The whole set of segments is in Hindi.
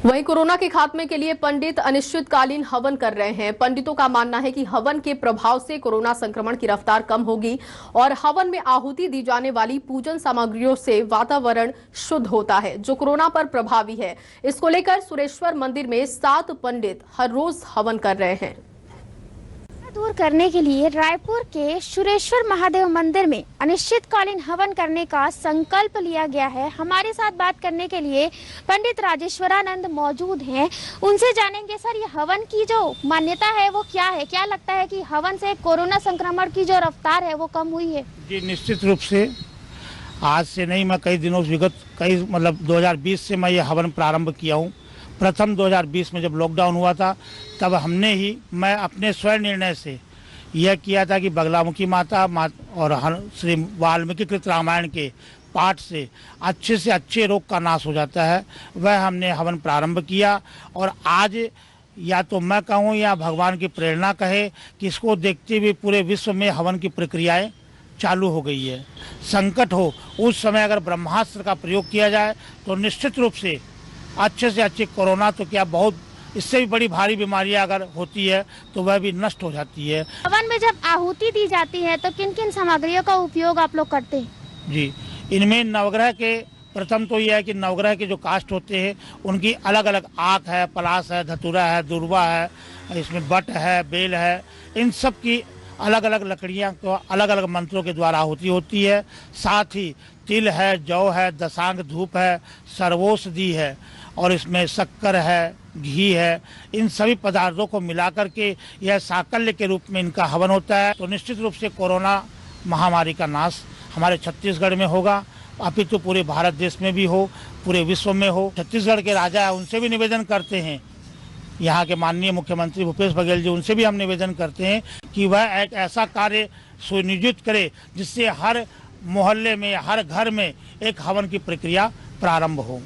वहीं कोरोना के खात्मे के लिए पंडित अनिश्चितकालीन हवन कर रहे हैं। पंडितों का मानना है कि हवन के प्रभाव से कोरोना संक्रमण की रफ्तार कम होगी और हवन में आहुति दी जाने वाली पूजन सामग्रियों से वातावरण शुद्ध होता है, जो कोरोना पर प्रभावी है। इसको लेकर सुरेश्वर मंदिर में 7 पंडित हर रोज हवन कर रहे हैं। दूर करने के लिए रायपुर के सुरेश्वर महादेव मंदिर में अनिश्चितकालीन हवन करने का संकल्प लिया गया है। हमारे साथ बात करने के लिए पंडित राजेश्वरानंद मौजूद हैं। उनसे जानेंगे, सर, ये हवन की जो मान्यता है वो क्या है? क्या लगता है कि हवन से कोरोना संक्रमण की जो रफ्तार है वो कम हुई है? जी, निश्चित रूप से आज से नहीं, मैं कई दिनों से 2020 से मैं ये हवन प्रारंभ किया हूँ। प्रथम 2020 में जब लॉकडाउन हुआ था तब मैं अपने स्वयं निर्णय से यह किया था कि बगलामुखी माता और श्री वाल्मीकि कृत रामायण के पाठ से अच्छे रोग का नाश हो जाता है। वह हमने हवन प्रारंभ किया और आज या तो मैं कहूँ या भगवान की प्रेरणा कहे कि इसको देखते हुए पूरे विश्व में हवन की प्रक्रियाएं चालू हो गई है। संकट हो उस समय अगर ब्रह्मास्त्र का प्रयोग किया जाए तो निश्चित रूप से अच्छे से अच्छे कोरोना तो क्या, बहुत इससे भी बड़ी भारी बीमारियां अगर होती है तो वह भी नष्ट हो जाती है। हवन में जब आहुति दी जाती है तो किन किन सामग्रियों का उपयोग आप लोग करते हैं? जी, इनमें नवग्रह के प्रथम तो यह है कि नवग्रह के जो काष्ठ होते हैं उनकी अलग अलग आक है, पलाश है, धतूरा है, दुर्वा है, इसमें बट है, बेल है, इन सब की अलग अलग लकड़ियां को अलग अलग मंत्रों के द्वारा आहुति होती है। साथ ही तिल है, जौ है, दशांग धूप है, सर्वौषधि है और इसमें शक्कर है, घी है। इन सभी पदार्थों को मिलाकर के यह साकल्य के रूप में इनका हवन होता है। तो निश्चित रूप से कोरोना महामारी का नाश हमारे छत्तीसगढ़ में होगा, अपितु पूरे भारत देश में भी हो, पूरे विश्व में हो। छत्तीसगढ़ के राजा है, उनसे भी निवेदन करते हैं, यहाँ के माननीय मुख्यमंत्री भूपेश बघेल जी, उनसे भी हम निवेदन करते हैं कि वह एक ऐसा कार्य सुनियोजित करे जिससे हर मोहल्ले में, हर घर में एक हवन की प्रक्रिया प्रारंभ हो।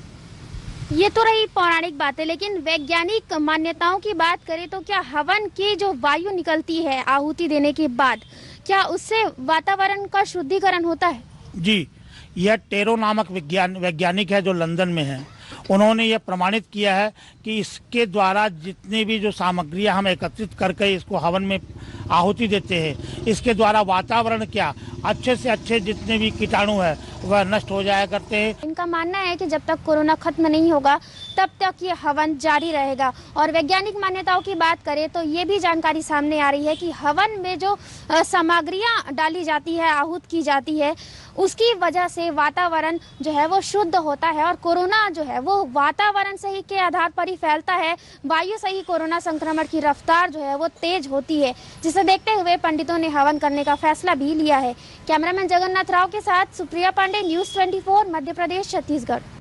ये तो रही पौराणिक बातें, लेकिन वैज्ञानिक मान्यताओं की बात करें तो क्या हवन की जो वायु निकलती है आहुति देने के बाद, क्या उससे वातावरण का शुद्धिकरण होता है? जी, यह टेरो नामक वैज्ञानिक है जो लंदन में है। उन्होंने ये प्रमाणित किया है कि इसके द्वारा जितनी भी जो सामग्रियां हम एकत्रित करके इसको हवन में आहुति देते हैं, इसके द्वारा वातावरण क्या, अच्छे से अच्छे जितने भी कीटाणु है वह नष्ट हो जाया करते हैं। इनका मानना है कि जब तक कोरोना खत्म नहीं होगा तब तक ये हवन जारी रहेगा। और वैज्ञानिक मान्यताओं की बात करें तो ये भी जानकारी सामने आ रही है कि हवन में जो सामग्रियां डाली जाती है, आहूत की जाती है, उसकी वजह से वातावरण जो है वो शुद्ध होता है और कोरोना जो है वो वातावरण से ही के आधार पर ही फैलता है। वायु से ही कोरोना संक्रमण की रफ्तार जो है वो तेज होती है, जिसे देखते हुए पंडितों ने हवन करने का फैसला भी लिया है। कैमरामैन जगन्नाथ राव के साथ सुप्रिया पांडे, न्यूज़ 24, मध्य प्रदेश, छत्तीसगढ़।